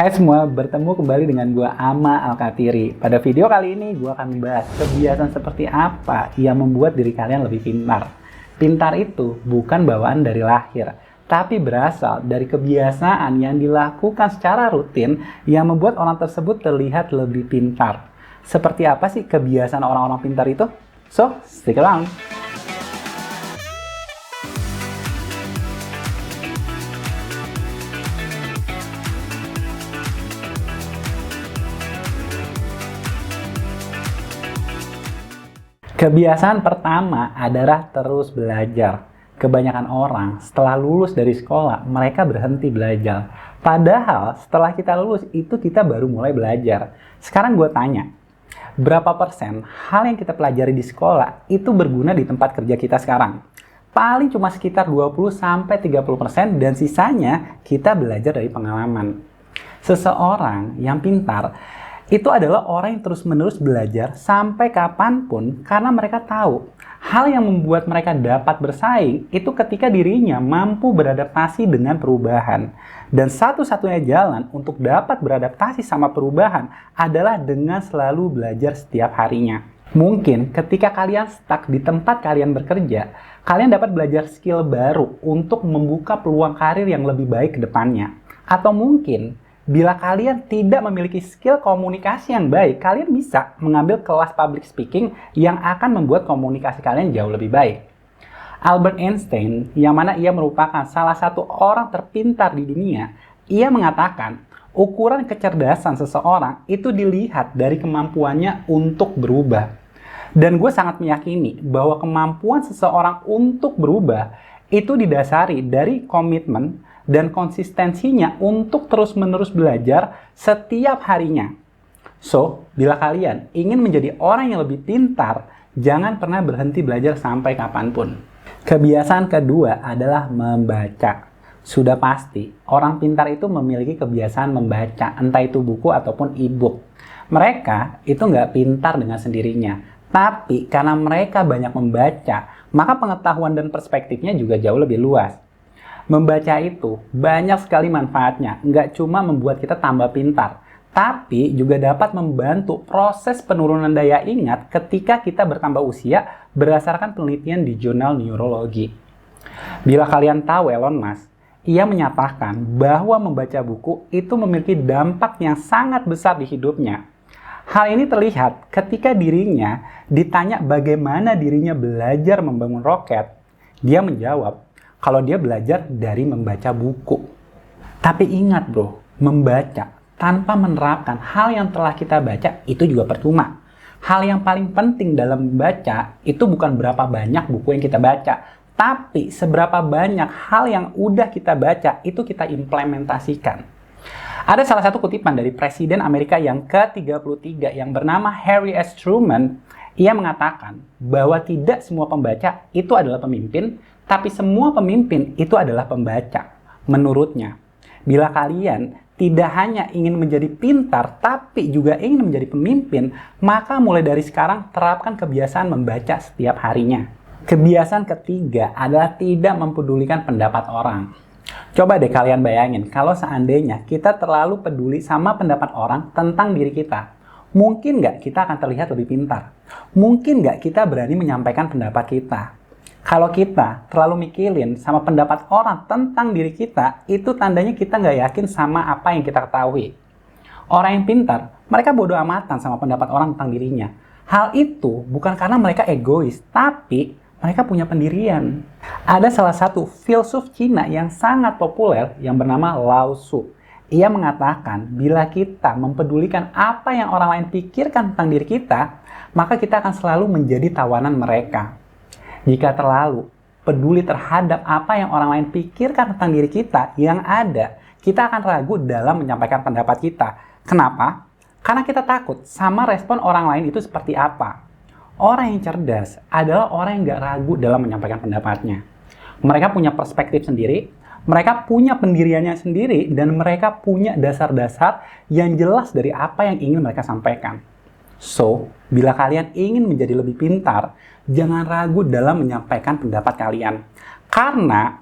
Hai semua, bertemu kembali dengan gue Ama Alkatiri. Pada video kali ini gue akan membahas kebiasaan seperti apa yang membuat diri kalian lebih pintar. Pintar itu bukan bawaan dari lahir, tapi berasal dari kebiasaan yang dilakukan secara rutin yang membuat orang tersebut terlihat lebih pintar. Seperti apa sih kebiasaan orang-orang pintar itu? So, stick around! Kebiasaan pertama adalah terus belajar. Kebanyakan orang setelah lulus dari sekolah, mereka berhenti belajar. Padahal setelah kita lulus, itu kita baru mulai belajar. Sekarang gue tanya, berapa persen hal yang kita pelajari di sekolah itu berguna di tempat kerja kita sekarang? Paling cuma sekitar 20-30% dan sisanya kita belajar dari pengalaman. Seseorang yang pintar itu adalah orang yang terus-menerus belajar sampai kapanpun karena mereka tahu hal yang membuat mereka dapat bersaing itu ketika dirinya mampu beradaptasi dengan perubahan. Dan satu-satunya jalan untuk dapat beradaptasi sama perubahan adalah dengan selalu belajar setiap harinya. Mungkin ketika kalian stuck di tempat kalian bekerja, kalian dapat belajar skill baru untuk membuka peluang karir yang lebih baik ke depannya. Atau mungkin bila kalian tidak memiliki skill komunikasi yang baik, kalian bisa mengambil kelas public speaking yang akan membuat komunikasi kalian jauh lebih baik. Albert Einstein, yang mana ia merupakan salah satu orang terpintar di dunia, ia mengatakan, ukuran kecerdasan seseorang itu dilihat dari kemampuannya untuk berubah. Dan gue sangat meyakini bahwa kemampuan seseorang untuk berubah itu didasari dari komitmen dan konsistensinya untuk terus-menerus belajar setiap harinya. So, bila kalian ingin menjadi orang yang lebih pintar, jangan pernah berhenti belajar sampai kapanpun. Kebiasaan kedua adalah membaca. Sudah pasti, orang pintar itu memiliki kebiasaan membaca, entah itu buku ataupun e-book. Mereka itu nggak pintar dengan sendirinya, tapi karena mereka banyak membaca, maka pengetahuan dan perspektifnya juga jauh lebih luas. Membaca itu banyak sekali manfaatnya, nggak cuma membuat kita tambah pintar, tapi juga dapat membantu proses penurunan daya ingat ketika kita bertambah usia berdasarkan penelitian di jurnal neurologi. Bila kalian tahu Elon Musk, ia menyatakan bahwa membaca buku itu memiliki dampak yang sangat besar di hidupnya. Hal ini terlihat ketika dirinya ditanya bagaimana dirinya belajar membangun roket. Dia menjawab, kalau dia belajar dari membaca buku. Tapi ingat bro, membaca tanpa menerapkan hal yang telah kita baca itu juga percuma. Hal yang paling penting dalam membaca itu bukan berapa banyak buku yang kita baca, tapi seberapa banyak hal yang udah kita baca itu kita implementasikan. Ada salah satu kutipan dari Presiden Amerika yang ke-33 yang bernama Harry S. Truman. Ia mengatakan bahwa tidak semua pembaca itu adalah pemimpin, tapi semua pemimpin itu adalah pembaca. Menurutnya, bila kalian tidak hanya ingin menjadi pintar, tapi juga ingin menjadi pemimpin, maka mulai dari sekarang terapkan kebiasaan membaca setiap harinya. Kebiasaan ketiga adalah tidak mempedulikan pendapat orang. Coba deh kalian bayangin, kalau seandainya kita terlalu peduli sama pendapat orang tentang diri kita, mungkin nggak kita akan terlihat lebih pintar? Mungkin nggak kita berani menyampaikan pendapat kita? Kalau kita terlalu mikirin sama pendapat orang tentang diri kita, itu tandanya kita nggak yakin sama apa yang kita ketahui. Orang yang pintar, mereka bodoh amatan sama pendapat orang tentang dirinya. Hal itu bukan karena mereka egois, tapi mereka punya pendirian. Ada salah satu filsuf Cina yang sangat populer yang bernama Lao Tzu. Ia mengatakan, bila kita mempedulikan apa yang orang lain pikirkan tentang diri kita, maka kita akan selalu menjadi tawanan mereka. Jika terlalu peduli terhadap apa yang orang lain pikirkan tentang diri kita, yang ada, kita akan ragu dalam menyampaikan pendapat kita. Kenapa? Karena kita takut sama respon orang lain itu seperti apa. Orang yang cerdas adalah orang yang gak ragu dalam menyampaikan pendapatnya. Mereka punya perspektif sendiri, mereka punya pendiriannya sendiri, dan mereka punya dasar-dasar yang jelas dari apa yang ingin mereka sampaikan. So, bila kalian ingin menjadi lebih pintar, jangan ragu dalam menyampaikan pendapat kalian. Karena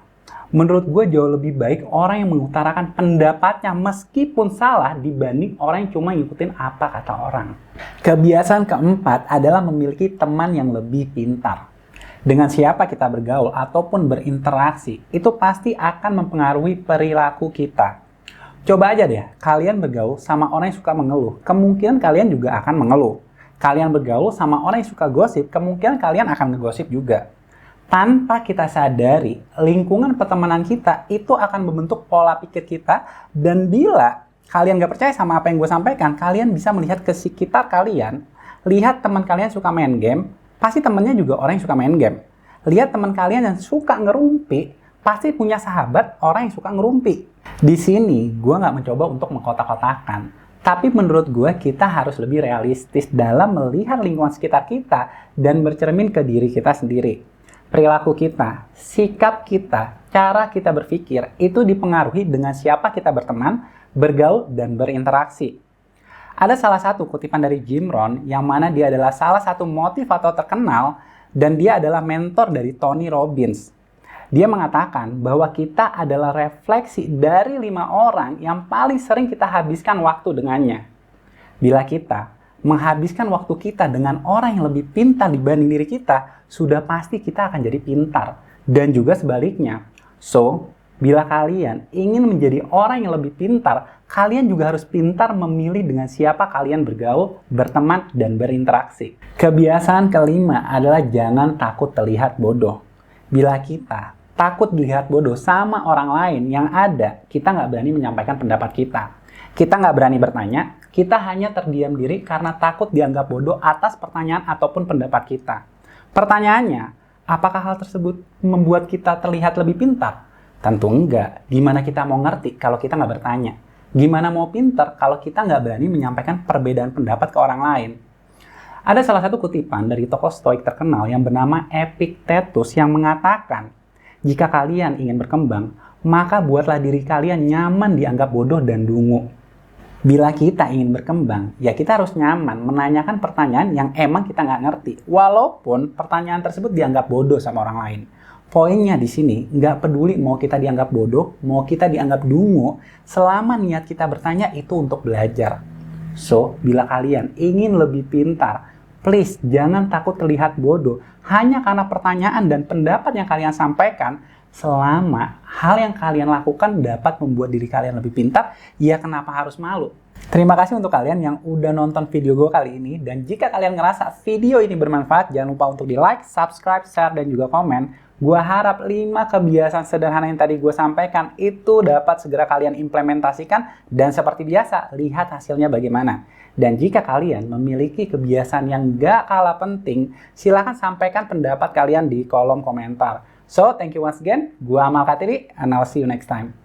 Menurut gue jauh lebih baik orang yang mengutarakan pendapatnya meskipun salah dibanding orang yang cuma ngikutin apa kata orang. Kebiasaan keempat adalah memiliki teman yang lebih pintar. Dengan siapa kita bergaul ataupun berinteraksi, itu pasti akan mempengaruhi perilaku kita. Coba aja deh, kalian bergaul sama orang yang suka mengeluh, kemungkinan kalian juga akan mengeluh. Kalian bergaul sama orang yang suka gosip, kemungkinan kalian akan ngegosip juga. Tanpa kita sadari, lingkungan pertemanan kita itu akan membentuk pola pikir kita, dan bila kalian gak percaya sama apa yang gue sampaikan, kalian bisa melihat ke sekitar kalian, lihat teman kalian suka main game, pasti temennya juga orang yang suka main game. Lihat teman kalian yang suka ngerumpi, pasti punya sahabat orang yang suka ngerumpi. Di sini, gue nggak mencoba untuk mengkotak-kotakan. Tapi menurut gue, kita harus lebih realistis dalam melihat lingkungan sekitar kita dan bercermin ke diri kita sendiri. Perilaku kita, sikap kita, cara kita berpikir, itu dipengaruhi dengan siapa kita berteman, bergaul, dan berinteraksi. Ada salah satu kutipan dari Jim Rohn yang mana dia adalah salah satu motivator terkenal dan dia adalah mentor dari Tony Robbins. Dia mengatakan bahwa kita adalah refleksi dari 5 orang yang paling sering kita habiskan waktu dengannya. Bila kita menghabiskan waktu kita dengan orang yang lebih pintar dibanding diri kita, sudah pasti kita akan jadi pintar. Dan juga sebaliknya. So, bila kalian ingin menjadi orang yang lebih pintar, kalian juga harus pintar memilih dengan siapa kalian bergaul, berteman, dan berinteraksi. Kebiasaan kelima adalah jangan takut terlihat bodoh. Bila kita takut dilihat bodoh sama orang lain yang ada, kita nggak berani menyampaikan pendapat kita. Kita nggak berani bertanya, kita hanya terdiam diri karena takut dianggap bodoh atas pertanyaan ataupun pendapat kita. Pertanyaannya, apakah hal tersebut membuat kita terlihat lebih pintar? Tentu enggak. Gimana kita mau ngerti kalau kita nggak bertanya? Gimana mau pintar kalau kita nggak berani menyampaikan perbedaan pendapat ke orang lain? Ada salah satu kutipan dari tokoh Stoik terkenal yang bernama Epictetus yang mengatakan, jika kalian ingin berkembang, maka buatlah diri kalian nyaman dianggap bodoh dan dungu. Bila kita ingin berkembang, ya kita harus nyaman menanyakan pertanyaan yang emang kita nggak ngerti. Walaupun pertanyaan tersebut dianggap bodoh sama orang lain. Poinnya di sini, nggak peduli mau kita dianggap bodoh, mau kita dianggap dungu, selama niat kita bertanya itu untuk belajar. So, bila kalian ingin lebih pintar, please jangan takut terlihat bodoh hanya karena pertanyaan dan pendapat yang kalian sampaikan. Selama hal yang kalian lakukan dapat membuat diri kalian lebih pintar, ya kenapa harus malu? Terima kasih untuk kalian yang udah nonton video gue kali ini. Dan jika kalian ngerasa video ini bermanfaat, jangan lupa untuk di like, subscribe, share, dan juga komen. Gue harap 5 kebiasaan sederhana yang tadi gue sampaikan itu dapat segera kalian implementasikan. Dan seperti biasa, lihat hasilnya bagaimana. Dan jika kalian memiliki kebiasaan yang gak kalah penting, silahkan sampaikan pendapat kalian di kolom komentar. So, thank you once again. Gua Amal Katiri, and I'll see you next time.